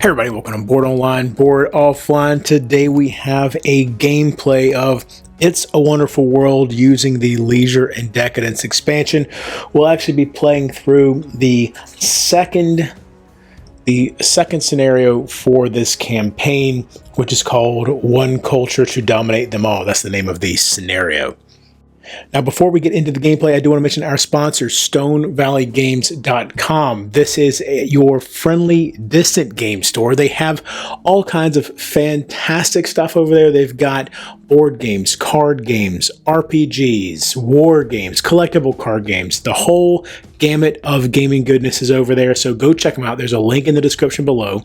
Hey everybody, welcome to Board Online, Board Offline. Today we have a gameplay of It's a Wonderful World using the Leisure and Decadence expansion. We'll actually be playing through the second scenario for this campaign, which is called One Culture to Dominate Them All. That's the name of the scenario. Now, before we get into the gameplay, I do want to mention our sponsor, StonevalleyGames.com. This is your friendly, distant game store. They have all kinds of fantastic stuff over there. They've got board games, card games, RPGs, war games, collectible card games. The whole gamut of gaming goodness is over there, so go check them out. There's a link in the description below.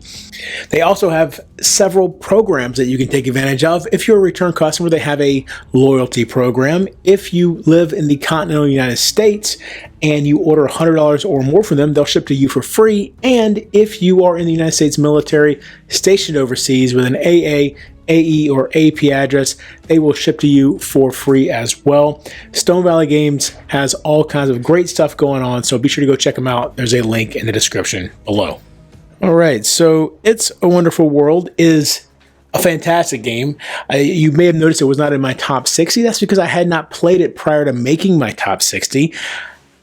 They also have several programs that you can take advantage of. If you're a return customer, they have a loyalty program. If you live in the continental United States and you order $100 or more from them, they'll ship to you for free. And if you are in the United States military stationed overseas with an AA, AE, or AP address, they will ship to you for free as well. Stone Valley Games has all kinds of great stuff going on, so be sure to go check them out. There's a link in the description below. All right, so It's a Wonderful World is a fantastic game. You may have noticed it was not in my top 60. That's because I had not played it prior to making my top 60.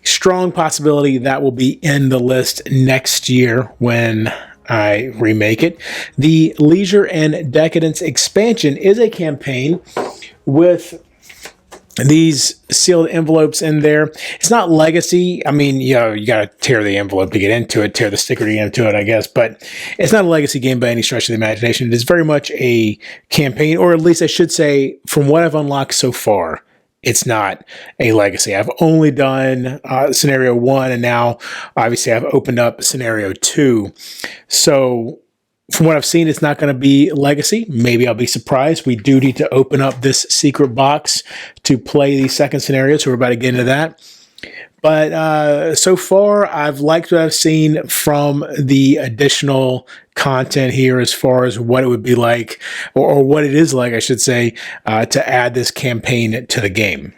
Strong possibility that will be in the list next year when I remake it. The Leisure and Decadence expansion is a campaign with these sealed envelopes in there. It's not legacy. I mean, you got to tear the envelope to get into it, tear the sticker to get into it, I guess, but it's not a legacy game by any stretch of the imagination. It is very much a campaign, or at least I should say, from what I've unlocked so far, it's not a legacy. I've only done scenario 1, and now obviously I've opened up scenario 2. So from what I've seen, it's not going to be legacy. Maybe I'll be surprised. We do need to open up this secret box to play the second scenario, so we're about to get into that. But so far, I've liked what I've seen from the additional content here as far as what it would be like, or what it is like, I should say, to add this campaign to the game.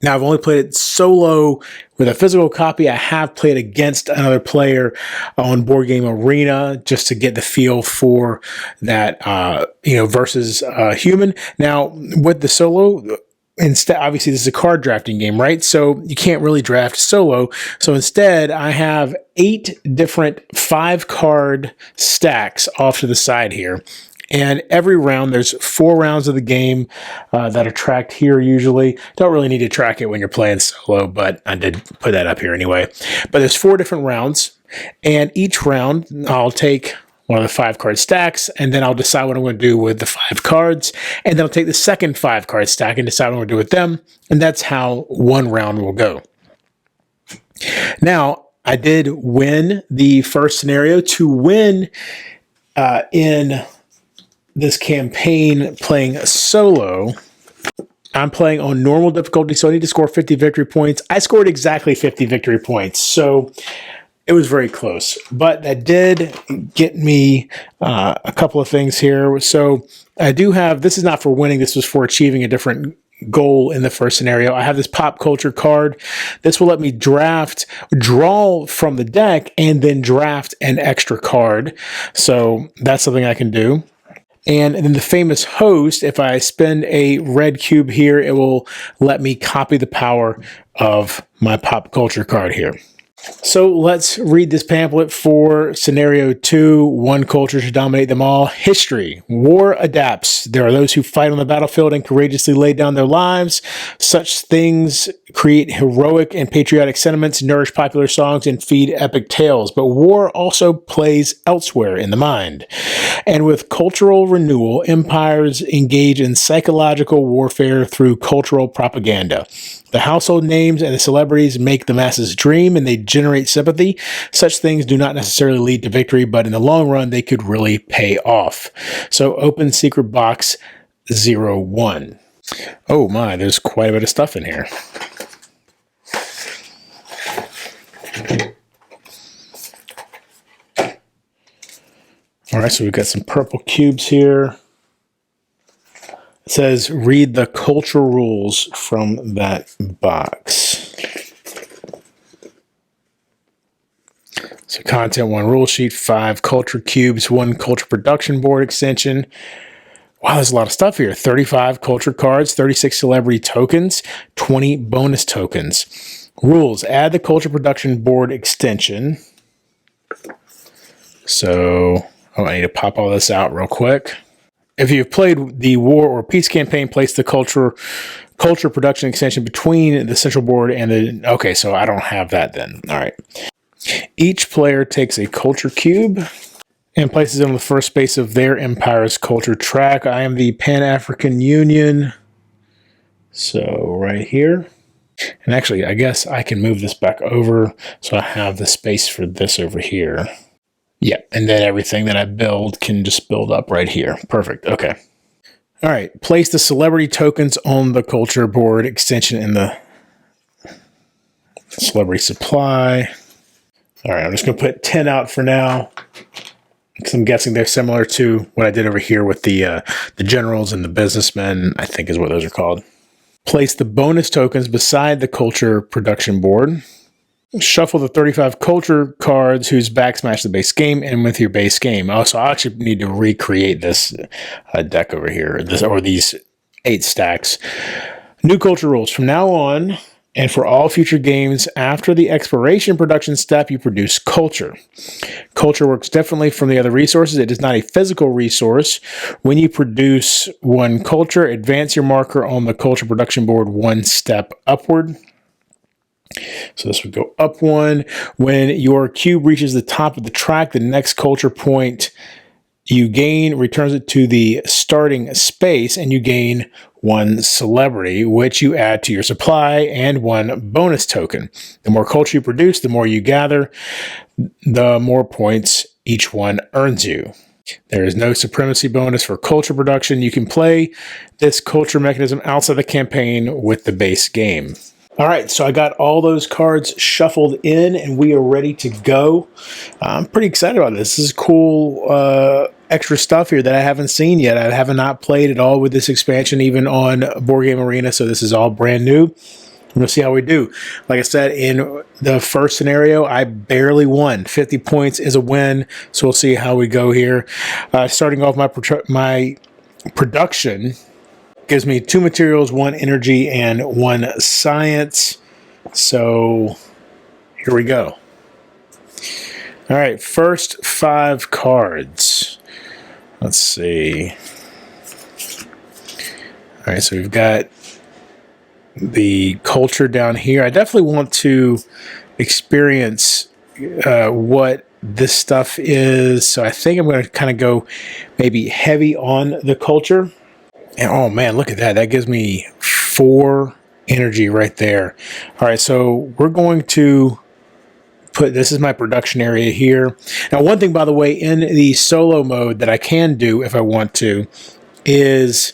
Now, I've only played it solo with a physical copy. I have played against another player on Board Game Arena just to get the feel for that, versus human. Now, with the solo, instead, obviously, this is a card drafting game, right? So you can't really draft solo. So instead, I have 8 different 5-card stacks off to the side here. And every round, there's 4 rounds of the game that are tracked here usually. Don't really need to track it when you're playing solo, but I did put that up here anyway. But there's 4 different rounds, and each round, I'll take one of the 5-card stacks, and then I'll decide what I'm going to do with the 5 cards, and then I'll take the second 5-card stack and decide what I'm going to do with them, and that's how one round will go. Now, I did win the first scenario. To win in this campaign playing solo, I'm playing on normal difficulty, so I need to score 50 victory points. I scored exactly 50 victory points, so it was very close, but that did get me a couple of things here. So I do have, this is not for winning, this was for achieving a different goal in the first scenario. I have this pop culture card. This will let me draw from the deck, and then draft an extra card. So that's something I can do. And then the famous host, if I spend a red cube here, it will let me copy the power of my pop culture card here. So let's read this pamphlet for Scenario 2, One Culture to Dominate Them All. History. War adapts. There are those who fight on the battlefield and courageously lay down their lives. Such things create heroic and patriotic sentiments, nourish popular songs, and feed epic tales. But war also plays elsewhere in the mind. And with cultural renewal, empires engage in psychological warfare through cultural propaganda. The household names and the celebrities make the masses dream, and they generate sympathy. Such things do not necessarily lead to victory, but in the long run, they could really pay off. So open secret box 01. Oh my, there's quite a bit of stuff in here. All right, so we've got some purple cubes here. It says, read the culture rules from that box. So So content, 1 rule sheet, 5 culture cubes, 1 culture production board extension. Wow, there's a lot of stuff here. 35 culture cards, 36 celebrity tokens, 20 bonus tokens. Rules, add the culture production board extension. So I need to pop all this out real quick. If you've played the War or Peace campaign, place the culture production extension between the central board and the... Okay, so I don't have that then. All right. Each player takes a culture cube and places it on the first space of their empire's culture track. I am the Pan-African Union. So right here. And actually, I guess I can move this back over so I have the space for this over here. Yeah, and then everything that I build can just build up right here. Perfect. Okay. All right. Place the celebrity tokens on the culture board extension in the celebrity supply. All right. I'm just going to put 10 out for now, because I'm guessing they're similar to what I did over here with the generals and the businessmen, I think is what those are called. Place the bonus tokens beside the culture production board. Shuffle the 35 culture cards whose backs match the base game and with your base game. Also, I actually need to recreate this deck over here, or these 8 stacks. New culture rules. From now on, and for all future games, after the exploration production step, you produce culture. Culture works differently from the other resources. It is not a physical resource. When you produce 1 culture, advance your marker on the culture production board 1 step upward. So this would go up 1. When your cube reaches the top of the track, the next culture point you gain returns it to the starting space, and you gain 1 celebrity, which you add to your supply, and 1 bonus token. The more culture you produce, the more you gather, the more points each one earns you. There is no supremacy bonus for culture production. You can play this culture mechanism outside the campaign with the base game. All right, so I got all those cards shuffled in, and we are ready to go. I'm pretty excited about this. This is cool extra stuff here that I haven't seen yet. I have not played at all with this expansion, even on Board Game Arena, so this is all brand new. We'll see how we do. Like I said, in the first scenario, I barely won. 50 points is a win, so we'll see how we go here. Starting off my production gives me 2 materials, 1 energy, and 1 science. So here we go. All right, first 5 cards. Let's see. All right, so we've got the culture down here. I definitely want to experience what this stuff is. So I think I'm going to kind of go maybe heavy on the culture. And oh man, look at that. That gives me 4 energy right there. All right, so we're going to put, this is my production area here. Now, one thing, by the way, in the solo mode that I can do if I want to is,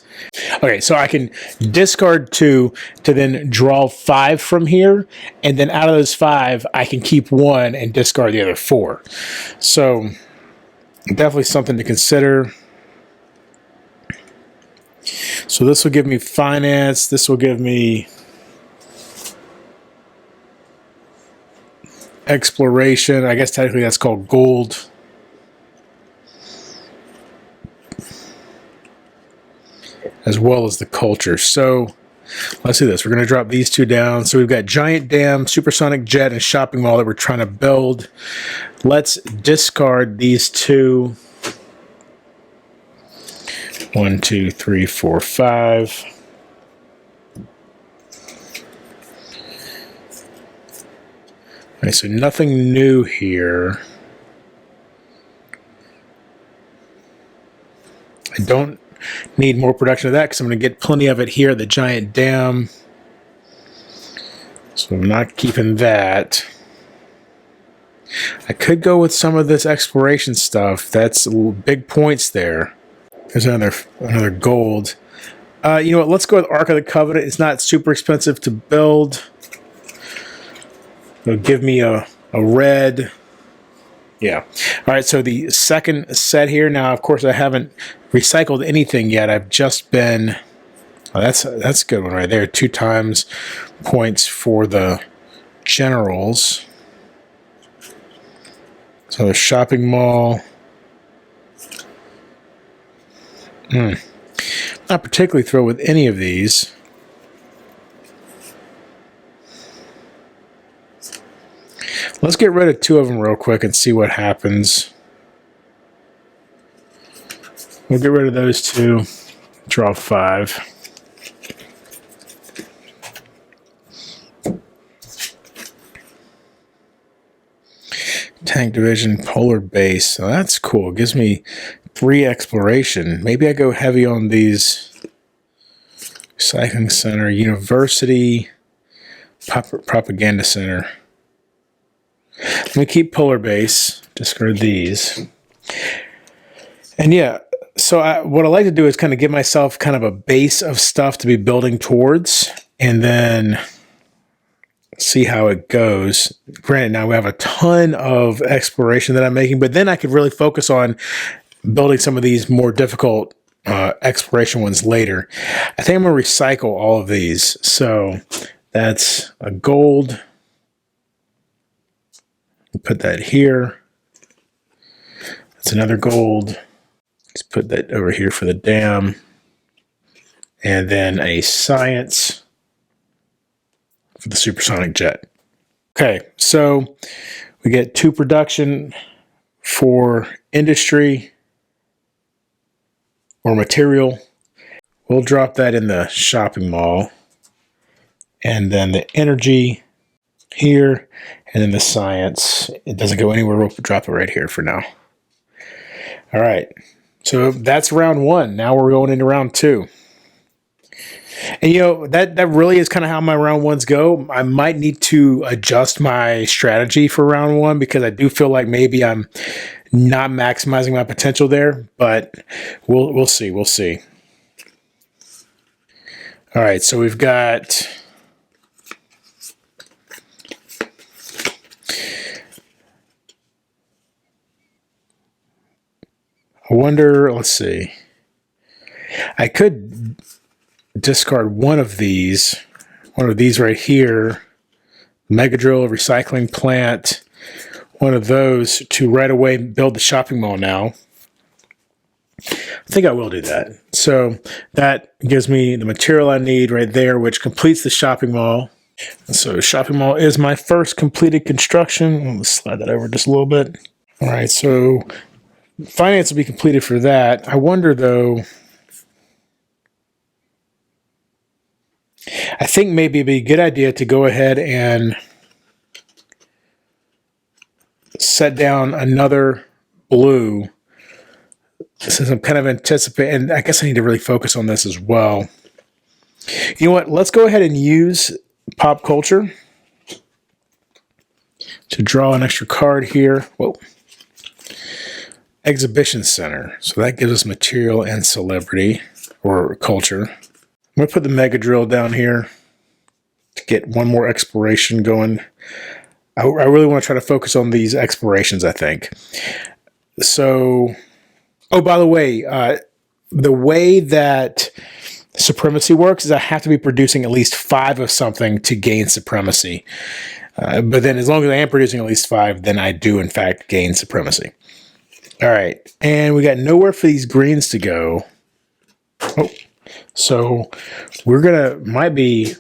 okay, so I can discard 2 to then draw 5 from here. And then out of those 5, I can keep 1 and discard the other 4. So definitely something to consider. So this will give me finance. This will give me exploration. I guess technically that's called gold. As well as the culture. So let's do this. We're going to drop these 2 down. So we've got giant dam, supersonic jet, and shopping mall that we're trying to build. Let's discard these 2. 1, 2, 3, 4, 5. Okay, so nothing new here. I don't need more production of that because I'm going to get plenty of it here at the giant dam. So I'm not keeping that. I could go with some of this exploration stuff. That's big points there. There's another gold. You know what? Let's go with Ark of the Covenant. It's not super expensive to build. It'll give me a red. Yeah. All right, so the second set here. Now, of course, I haven't recycled anything yet. I've just been... Oh, that's a good one right there. 2 times points for the generals. So a shopping mall. Not particularly thrilled with any of these. Let's get rid of 2 of them real quick and see what happens. We'll get rid of those 2. Draw 5. Tank division, polar base. So that's cool. It gives me 3 exploration. Maybe I go heavy on these. Recycling center, university, propaganda center. Let me keep polar base. Discard these. And yeah, so what I like to do is kind of give myself kind of a base of stuff to be building towards, and then see how it goes. Granted, now we have a ton of exploration that I'm making, but then I could really focus on building some of these more difficult exploration ones later. I think I'm going to recycle all of these. So that's a gold. Put that here. That's another gold. Let's put that over here for the dam. And then a science for the supersonic jet. Okay, so we get 2 production for industry or material. We'll drop that in the shopping mall. And then the energy here, and then the science. It doesn't go anywhere. We'll drop it right here for now. All right, so that's round 1. Now we're going into round 2. And you know, that really is kind of how my round 1s go. I might need to adjust my strategy for round 1 because I do feel like maybe I'm not maximizing my potential there, but we'll see. We'll see. All right, so we've got I wonder, let's see. I could discard one of these right here. Mega drill, recycling plant, one of those to right away build the shopping mall now. I think I will do that. So that gives me the material I need right there, which completes the shopping mall. So shopping mall is my first completed construction. Let's slide that over just a little bit. All right, so finance will be completed for that. I wonder, though, I think maybe it'd be a good idea to go ahead and set down another blue, since I'm kind of anticipating, and I guess I need to really focus on this as well. You know what? Let's go ahead and use pop culture to draw an extra card here. Whoa. Exhibition center. So that gives us material and celebrity or culture. I'm going to put the mega drill down here to get one more exploration going. I really want to try to focus on these explorations, I think. So, oh, by the way that supremacy works is I have to be producing at least 5 of something to gain supremacy. But then as long as I am producing at least 5, then I do, in fact, gain supremacy. All right, and we got nowhere for these greens to go. Oh, so we're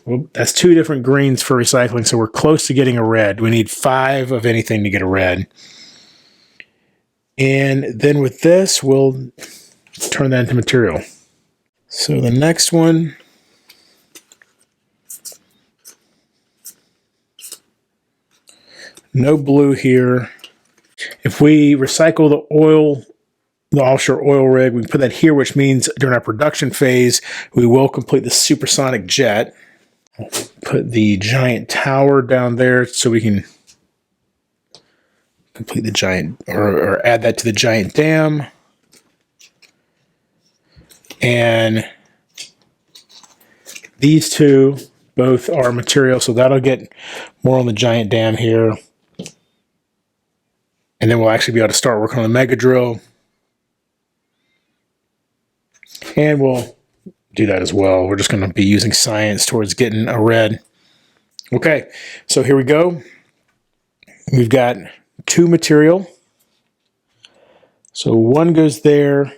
well, that's 2 different greens for recycling, so we're close to getting a red. We need 5 of anything to get a red. And then with this, we'll turn that into material. So the next one, no blue here. If we recycle the oil, the offshore oil rig, we can put that here, which means during our production phase, we will complete the supersonic jet. Put the giant tower down there so we can complete the giant, or add that to the giant dam. And these 2 both are material, so that'll get more on the giant dam here. And then we'll actually be able to start working on the mega drill. And we'll do that as well. We're just going to be using science towards getting a red. Okay, so here we go. We've got 2 material. So one goes there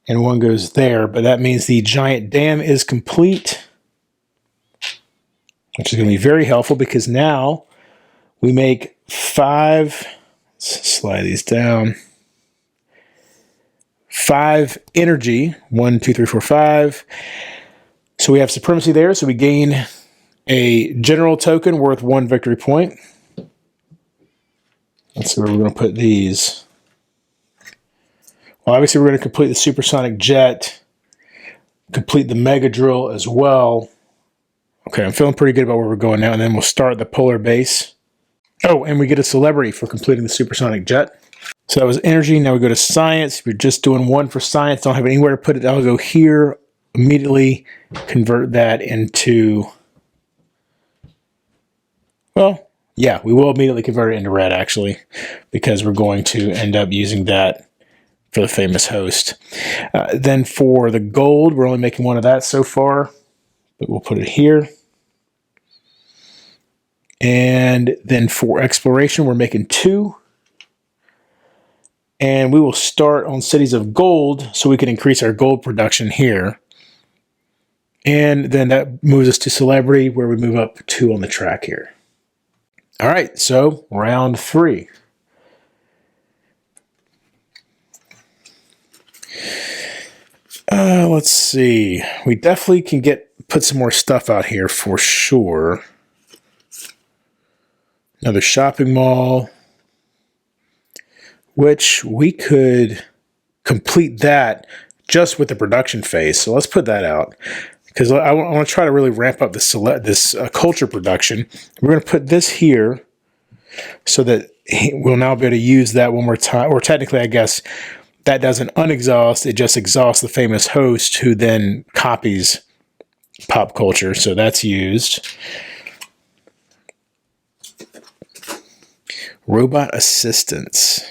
and one goes there, but that means the giant dam is complete, which is going to be very helpful because now we make 5, let's slide these down, 5 energy, 1, 2, 3, 4, 5. So we have supremacy there, so we gain a general token worth 1 victory point. Let's see where we're going to put these. Well, obviously we're going to complete the supersonic jet, complete the mega drill as well. Okay, I'm feeling pretty good about where we're going now, and then we'll start the polar base. Oh, and we get a celebrity for completing the supersonic jet. So that was energy. Now we go to science. We're just doing 1 for science. Don't have anywhere to put it. I'll go here, immediately convert that into, well, yeah, we will immediately convert it into red, actually, because we're going to end up using that for the famous host. Then for the gold, we're only making 1 of that so far, but we'll put it here. And then for exploration, we're making 2. And we will start on cities of gold so we can increase our gold production here. And then that moves us to celebrity, where we move up 2 on the track here. All right, so round 3. Let's see. We definitely can put some more stuff out here for sure. Another shopping mall, which we could complete that just with the production phase. So let's put that out, because I want to try to really ramp up this culture production. We're going to put this here so that we'll now be able to use that one more time. Or technically, I guess, that doesn't unexhaust. It just exhausts the famous host, who then copies pop culture. So that's used. Robot assistance.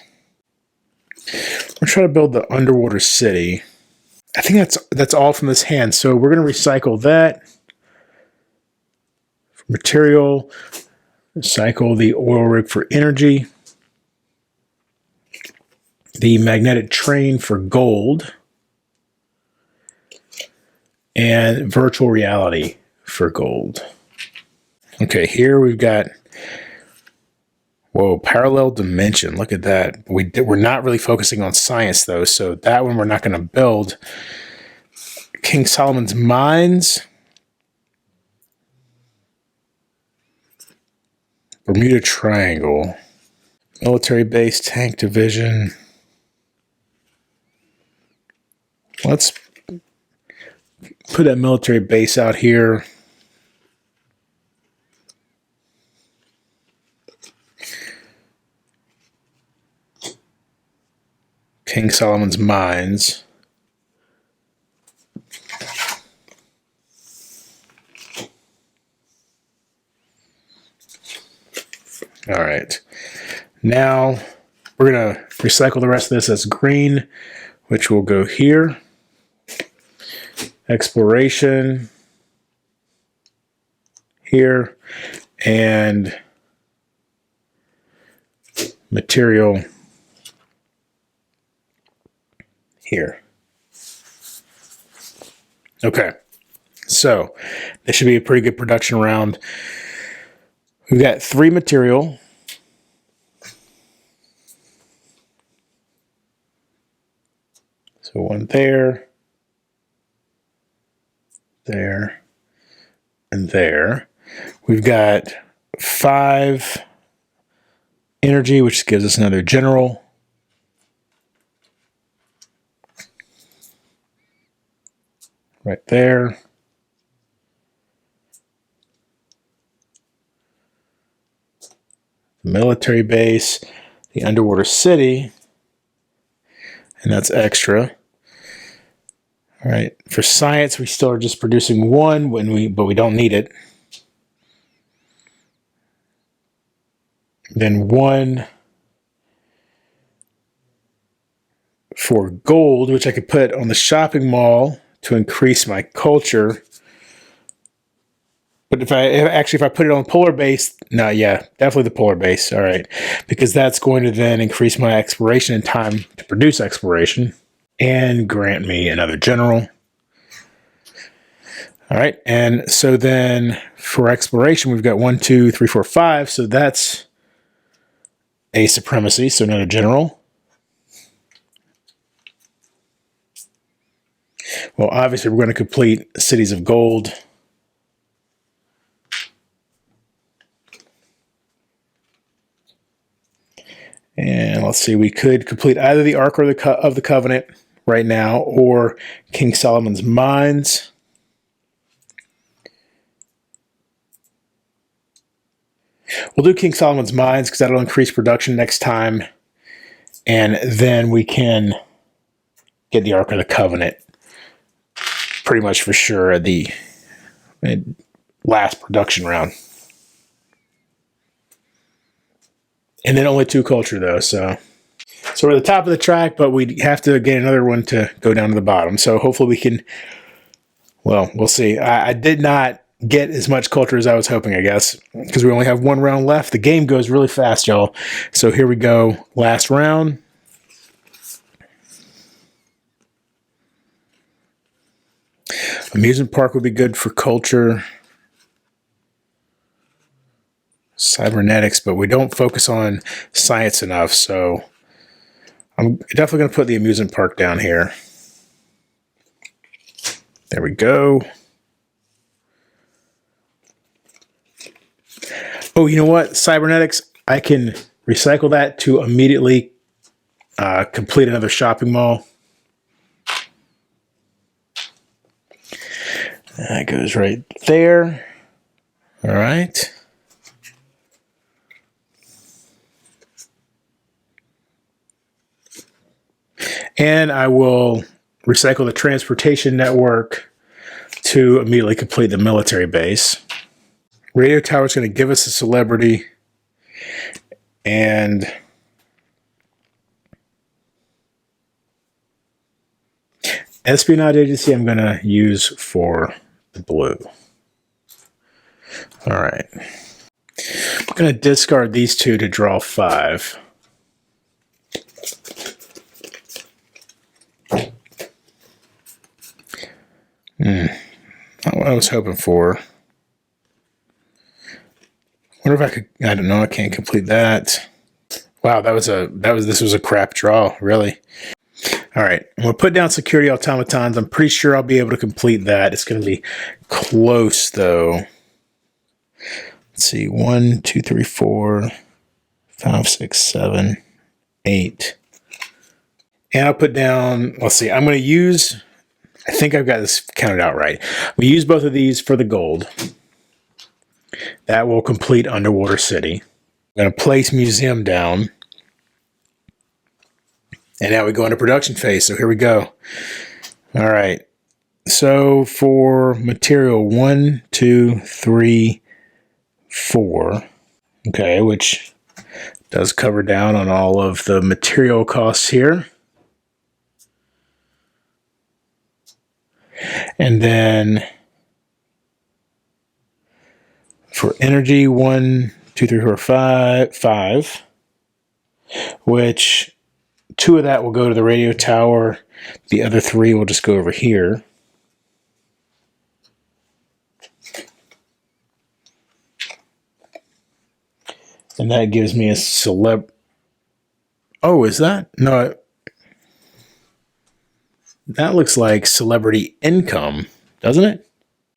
We're trying to build the underwater city. I think that's all from this hand. So we're going to recycle that. Material. Recycle the oil rig for energy. The magnetic train for gold. And virtual reality for gold. Okay, here we've got, whoa, parallel dimension. Look at that. We're not really focusing on science, though, so that one we're not going to build. King Solomon's Mines. Bermuda Triangle. Military base, tank division. Let's put that military base out here. King Solomon's Mines. All right. Now we're going to recycle the rest of this as green, which will go here. Exploration here, and material here. Okay, so this should be a pretty good production round. We've got 3 material. So 1 there, there, and there. We've got 5 energy, which gives us another general. Right there. The military base, the underwater city, and that's extra. All right, for science, we still are just producing 1 but we don't need it. Then 1 for gold, which I could put on the shopping mall to increase my culture But if I put it on polar base, no, yeah, definitely the polar base. All right, because that's going to then increase my exploration and time to produce exploration and grant me another general. All right, and so then for exploration, we've got 1, 2, 3, 4, 5. So that's a supremacy, so another general. Well, obviously, we're going to complete Cities of Gold. And let's see, we could complete either the Ark of the Covenant right now or King Solomon's Mines. We'll do King Solomon's Mines because that'll increase production next time. And then we can get the Ark of the Covenant pretty much for sure at the last production round. And then only 2 culture though, so we're at the top of the track, but we have to get another one to go down to the bottom. So hopefully we can, well, we'll see. I did not get as much culture as I was hoping, I guess, because we only have 1 round left. The game goes really fast, y'all. So here we go, last round. Amusement park would be good for culture. Cybernetics, but we don't focus on science enough, so I'm definitely going to put the amusement park down here. There we go. Oh, you know what? Cybernetics, I can recycle that to immediately complete another shopping mall. That goes right there. All right. And I will recycle the transportation network to immediately complete the military base. Radio tower is going to give us a celebrity. And espionage agency I'm going to use for the blue. All right. I'm going to discard these 2 to draw 5. Not what I was hoping for. Wonder if I could, I don't know, I can't complete that. Wow, this was a crap draw, really. All right, I'm going to put down security automatons. I'm pretty sure I'll be able to complete that. It's going to be close, though. Let's see, 1, 2, 3, 4, 5, 6, 7, 8. And I'll put down, let's see, I'm going to use, I think I've got this counted out right. We use both of these for the gold. That will complete Underwater City. I'm going to place Museum down. And now we go into production phase. So here we go. All right. So for material 1, 2, 3, 4. Okay, which does cover down on all of the material costs here. And then for energy, 1, 2, 3, 4, 5, which 2 of that will go to the radio tower. The other 3 will just go over here. And that gives me a Oh, is that? No. That looks like celebrity income, doesn't it?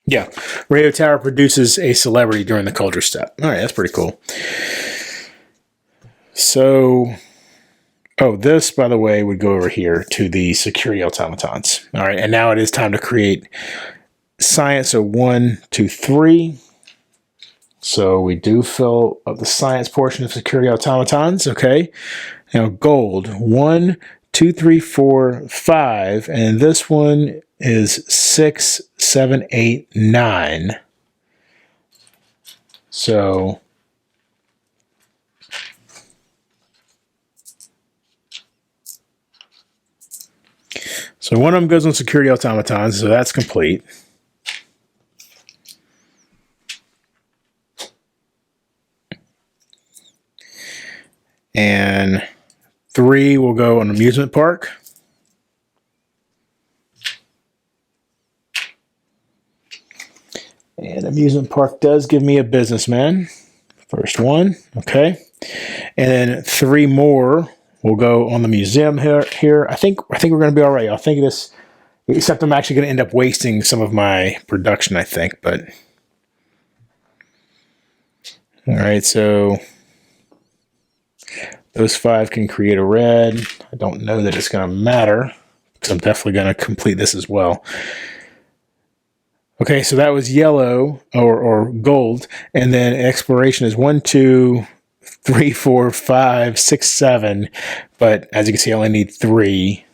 Yeah. Radio tower produces a celebrity during the culture step. All right, that's pretty cool. So, oh, this, by the way, would go over here to the security automatons. All right, and now it is time to create science. So 1, 2, 3. So we do fill up the science portion of security automatons. Okay. Now gold, 1, 2, 3, 4, 5. And this one is 6, 7, 8, 9. So one of them goes on security automatons, so that's complete. 3 will go on amusement park. And amusement park does give me a businessman. First one, okay. And then 3 more will go on the museum here. I think we're going to be all right. I think this, except I'm actually going to end up wasting some of my production, I think. But all right, so those 5 can create a red. I don't know that it's going to matter because I'm definitely going to complete this as well. Okay, so that was yellow or gold, and then exploration is 1, 2, 3, 4, 5, 6, 7. But as you can see, I only need 3,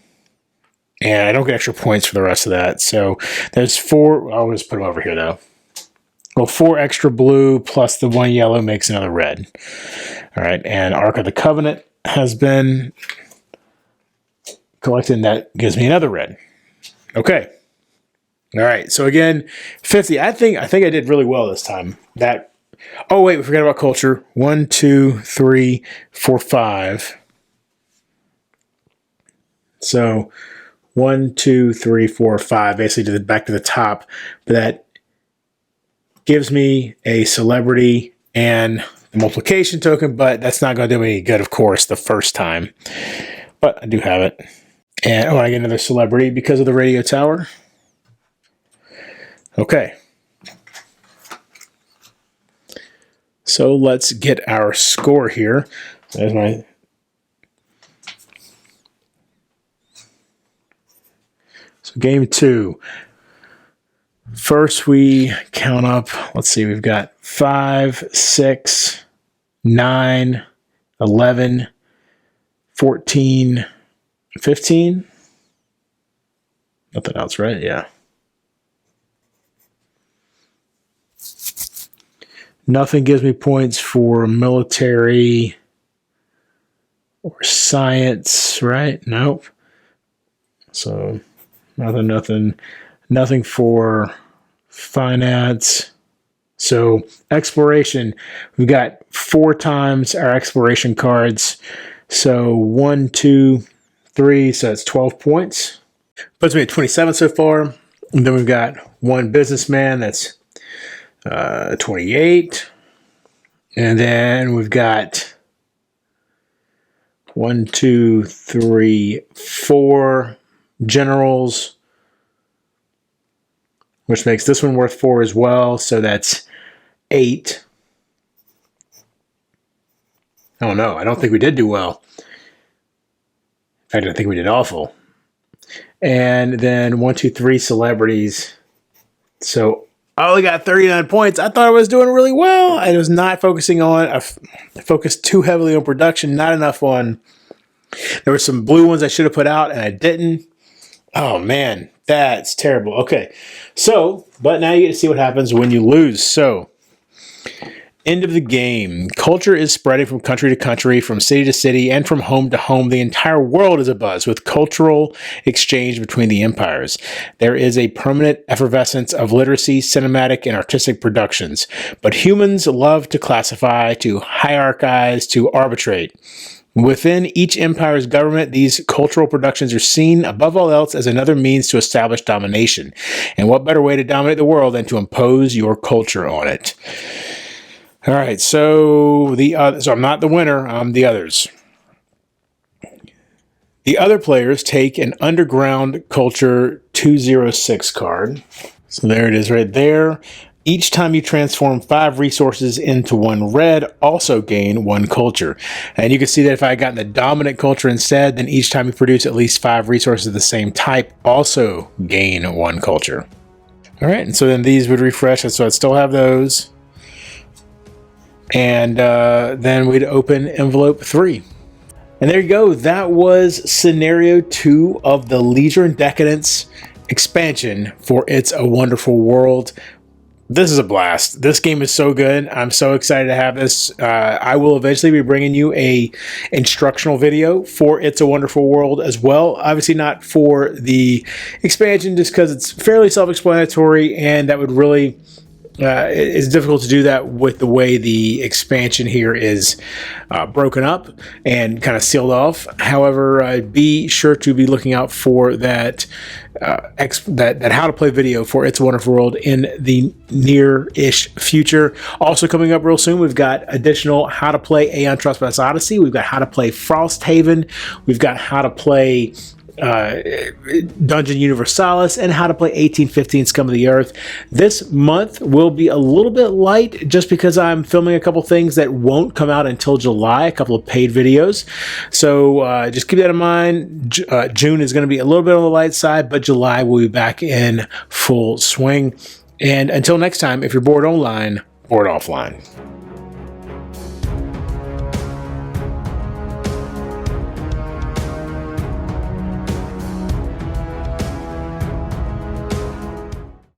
and I don't get extra points for the rest of that. So there's 4. I'll just put them over here though. Well, 4 extra blue plus the 1 yellow makes another red. All right, and Ark of the Covenant has been collected, and that gives me another red. Okay. All right, so again, 50. I think I did really well this time. Oh wait, we forgot about culture. 1, 2, 3, 4, 5. So 1, 2, 3, 4, 5, basically back to the top. But that gives me a celebrity and the multiplication token, but that's not going to do me any good, of course, the first time. But I do have it. And I get another celebrity because of the radio tower. Okay. So let's get our score here. There's my... So game 2. First we count up, let's see, we've got 5, 6, 9, 11, 14, 15. Nothing else, right? Yeah. Nothing gives me points for military or science, right? Nope. So nothing for finance. So exploration, we've got 4 times our exploration cards. So 1, 2, 3, so that's 12 points. Puts me at 27 so far. And then we've got 1 businessman, that's 28. And then we've got 1, 2, 3, 4 generals, which makes this one worth 4 as well. So that's 8. Oh no, I don't think we did do well. In fact, I think we did awful. And then 1, 2, 3 celebrities. So I only got 39 points. I thought I was doing really well. I was not focusing on, I focused too heavily on production, not enough on, there were some blue ones I should have put out and I didn't. Oh man, that's terrible. Okay, so, but now you get to see what happens when you lose. So, end of the game. Culture is spreading from country to country, from city to city, and from home to home. The entire world is abuzz with cultural exchange between the empires. There is a permanent effervescence of literacy, cinematic, and artistic productions. But humans love to classify, to hierarchize, to arbitrate. Within each empire's government, these cultural productions are seen above all else as another means to establish domination. And what better way to dominate the world than to impose your culture on it? All right, so so I'm not the winner, I'm the others. The other players take an Underground Culture 206 card. So there it is right there. Each time you transform 5 resources into 1 red, also gain 1 culture. And you can see that if I had gotten the dominant culture instead, then each time you produce at least 5 resources of the same type, also gain 1 culture. All right, and so then these would refresh, so I'd still have those. And then we'd open envelope 3. And there you go. That was scenario 2 of the Leisure and Decadence expansion for It's a Wonderful World. This is a blast. This game is so good. I'm so excited to have this. I will eventually be bringing you a instructional video for It's a Wonderful World as well. Obviously not for the expansion just because it's fairly self-explanatory and that would really it's difficult to do that with the way the expansion here is broken up and kind of sealed off. However, be sure to be looking out for that that how to play video for It's a Wonderful World in the near-ish future. Also coming up real soon, we've got additional how to play Aeon Trespass Odyssey. We've got how to play Frosthaven. We've got how to play Dungeon Universalis, and how to play 1815 Scum of the Earth. This month will be a little bit light just because I'm filming a couple things that won't come out until July, a couple of paid videos. So just keep that in mind. June is going to be a little bit on the light side, but July will be back in full swing. And until next time, if you're bored online, bored offline.